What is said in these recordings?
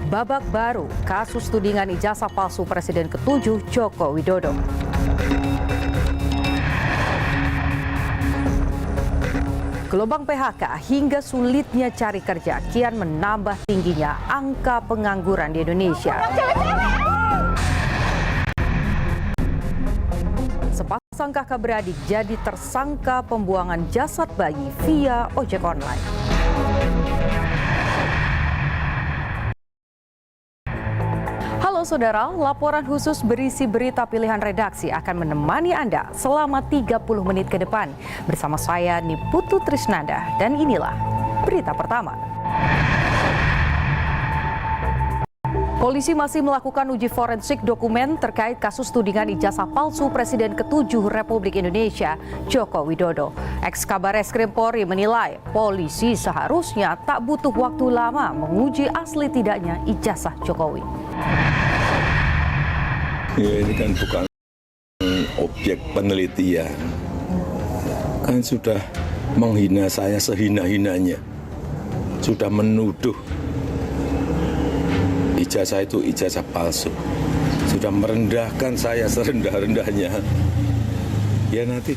Babak baru kasus tudingan ijazah palsu Presiden ke-7 Joko Widodo. Gelombang PHK hingga sulitnya cari kerja kian menambah tingginya angka pengangguran di Indonesia. Sepasang kakak beradik jadi tersangka pembuangan jasad bayi via ojek online. Halo saudara, laporan khusus berisi berita pilihan redaksi akan menemani Anda selama 30 menit ke depan. Bersama saya Niputu Trisnanda dan inilah berita pertama. Polisi masih melakukan uji forensik dokumen terkait kasus tudingan ijazah palsu Presiden ke-7 Republik Indonesia Joko Widodo. Ex-Kabareskrim Polri menilai polisi seharusnya tak butuh waktu lama menguji asli tidaknya ijazah Jokowi. Ya, ini kan bukan objek penelitian, kan sudah menghina saya sehina-hinanya, sudah menuduh ijazah itu ijazah palsu, sudah merendahkan saya serendah-rendahnya. Ya nanti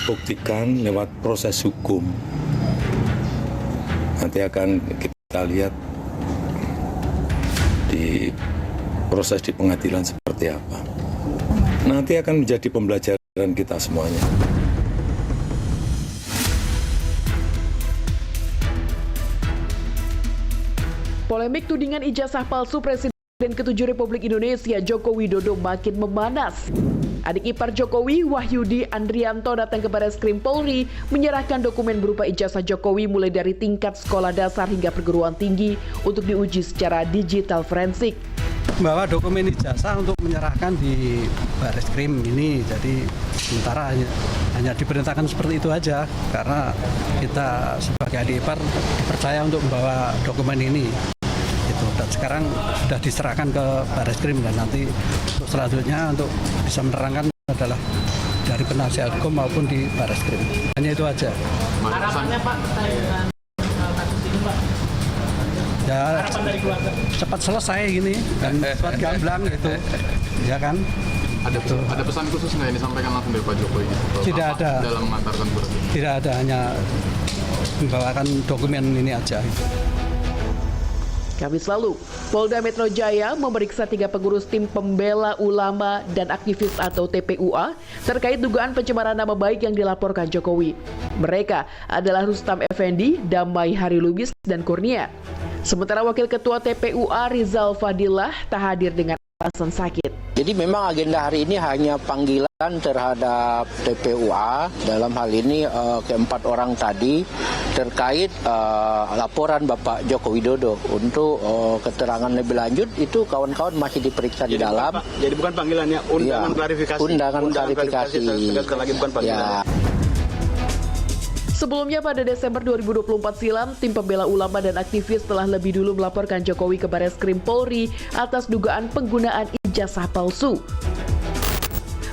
dibuktikan lewat proses hukum, nanti akan kita lihat di proses di pengadilan seperti apa. Nanti akan menjadi pembelajaran kita semuanya. Polemik tudingan ijazah palsu Presiden ke-7 Republik Indonesia Joko Widodo makin memanas. Adik ipar Jokowi, Wahyudi Andrianto, datang ke Bareskrim Polri menyerahkan dokumen berupa ijazah Jokowi mulai dari tingkat sekolah dasar hingga perguruan tinggi untuk diuji secara digital forensik. Membawa dokumen ijazah untuk menyerahkan di Bareskrim ini, jadi sementara hanya diperintahkan seperti itu aja karena kita sebagai adik ipar dipercaya untuk membawa dokumen ini. Dan sekarang sudah diserahkan ke Bareskrim dan nanti untuk selanjutnya untuk bisa menerangkan adalah dari penasihat hukum maupun di Bareskrim. Hanya itu aja. Harapannya Pak dengan kasus ini Pak? Ya, cepat selesai gini dan cepat gamblang gitu, ya kan? Ada pesan khusus nggak yang disampaikan langsung dari Pak Jokowi? Tidak ada. Dalam mengantarkan surat. Tidak ada, hanya membawakan dokumen ini aja. Kamis lalu, Polda Metro Jaya memeriksa 3 pengurus tim pembela ulama dan aktivis atau TPUA terkait dugaan pencemaran nama baik yang dilaporkan Jokowi. Mereka adalah Rustam Effendi, Damai Harilubis, dan Kurnia. Sementara Wakil Ketua TPUA Rizal Fadilah tak hadir dengan alasan sakit. Jadi memang agenda hari ini hanya panggilan terhadap TPUA, dalam hal ini keempat orang tadi terkait laporan Bapak Joko Widodo. Untuk keterangan lebih lanjut itu kawan-kawan masih diperiksa di dalam. Jadi bukan panggilannya, undangan ya, klarifikasi. Undangan klarifikasi. Sekali lagi bukan panggilan. Ya. Sebelumnya pada Desember 2024 silam, tim pembela ulama dan aktivis telah lebih dulu melaporkan Jokowi ke Bareskrim Polri atas dugaan penggunaan ijazah palsu.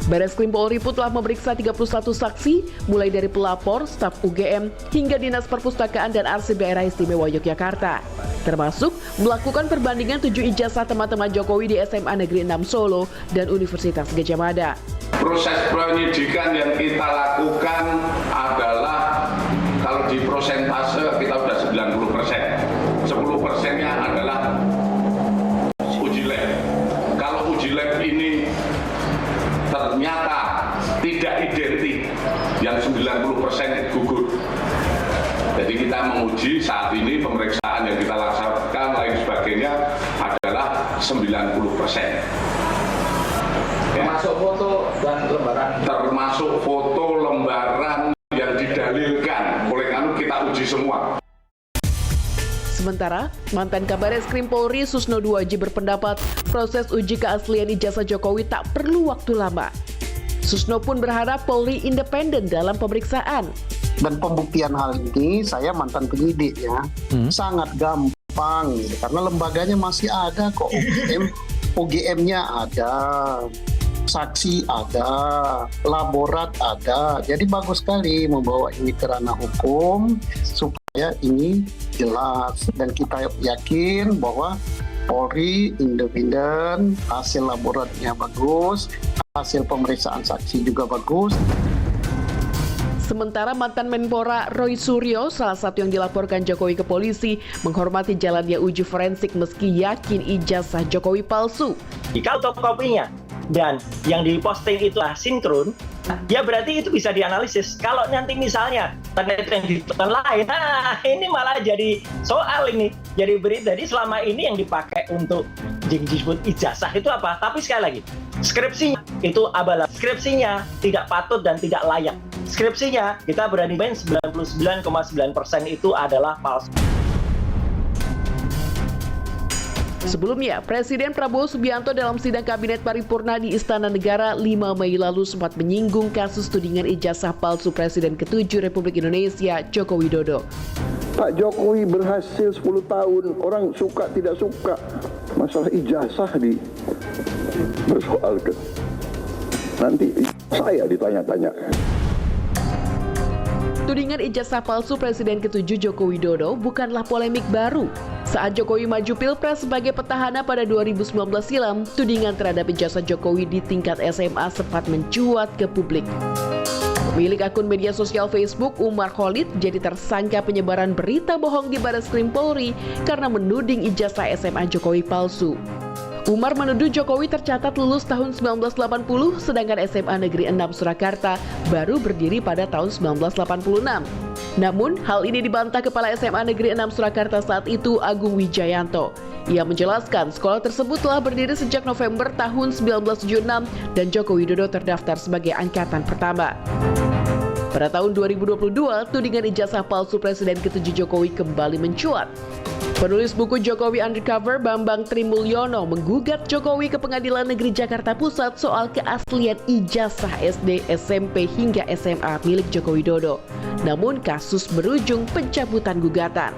Bareskrim Polri pun telah memeriksa 31 saksi, mulai dari pelapor, staf UGM, hingga Dinas Perpustakaan dan Arsip Daerah Istimewa Yogyakarta. Termasuk melakukan perbandingan 7 ijazah teman-teman Jokowi di SMA Negeri 6 Solo dan Universitas Gadjah Mada. Proses penyidikan yang kita lakukan adalah kalau di prosentase kita sudah 90%. 10%-nya adalah uji lab. Kalau uji lab ini ternyata tidak identik, yang 90% gugur. Jadi kita menguji saat ini pemeriksaan yang kita laksanakan lain sebagainya adalah 90%. Termasuk foto dan lembaran. Termasuk foto lembaran yang didalilkan oleh kami kita uji semua. Sementara, mantan Kabareskrim Polri Susno Duaji berpendapat proses uji keaslian ijazah Jokowi tak perlu waktu lama. Susno pun berharap Polri independen dalam pemeriksaan. Dan pembuktian hal ini, saya mantan penyidik ya, sangat gampang karena lembaganya masih ada kok. OGM-nya ada, saksi ada, laborat ada. Jadi bagus sekali membawa ini ke ranah hukum supaya ini jelas dan kita yakin bahwa Polri independen, hasil laboratoriumnya bagus, hasil pemeriksaan saksi juga bagus. Sementara mantan Menpora Roy Suryo, salah satu yang dilaporkan Jokowi ke polisi, menghormati jalannya uji forensik meski yakin ijazah Jokowi palsu. Jika fotokopinya dan yang diposting itu sinkron, ya berarti itu bisa dianalisis. Kalau nanti misalnya ternyata yang di tempat lain, nah ini malah jadi soal ini, jadi berita. Jadi selama ini yang dipakai untuk disebut ijazah itu apa? Tapi sekali lagi, skripsinya itu abal. Skripsinya tidak patut dan tidak layak. Skripsinya kita berani main 99,9% itu adalah palsu. Sebelumnya, Presiden Prabowo Subianto dalam sidang Kabinet Paripurna di Istana Negara 5 Mei lalu sempat menyinggung kasus tudingan ijazah palsu Presiden ke-7 Republik Indonesia, Joko Widodo. Pak Jokowi berhasil 10 tahun, orang suka tidak suka, masalah ijazah dipersoalkan. Nanti saya ditanya-tanya. Tudingan ijazah palsu Presiden ke-7 Joko Widodo bukanlah polemik baru. Saat Jokowi maju Pilpres sebagai petahana pada 2019 silam, tudingan terhadap ijazah Jokowi di tingkat SMA sempat mencuat ke publik. Pemilik akun media sosial Facebook Umar Khalid jadi tersangka penyebaran berita bohong di Bareskrim Polri karena menuding ijazah SMA Jokowi palsu. Umar menuduh Jokowi tercatat lulus tahun 1980, sedangkan SMA Negeri 6 Surakarta baru berdiri pada tahun 1986. Namun, hal ini dibantah Kepala SMA Negeri 6 Surakarta saat itu, Agung Wijayanto. Ia menjelaskan sekolah tersebut telah berdiri sejak November tahun 1976 dan Joko Widodo terdaftar sebagai angkatan pertama. Pada tahun 2022, tudingan ijazah palsu Presiden ke-7 Jokowi kembali mencuat. Penulis buku Jokowi Undercover Bambang Trimulyono menggugat Jokowi ke Pengadilan Negeri Jakarta Pusat soal keaslian ijazah SD, SMP hingga SMA milik Joko Widodo. Namun kasus berujung pencabutan gugatan.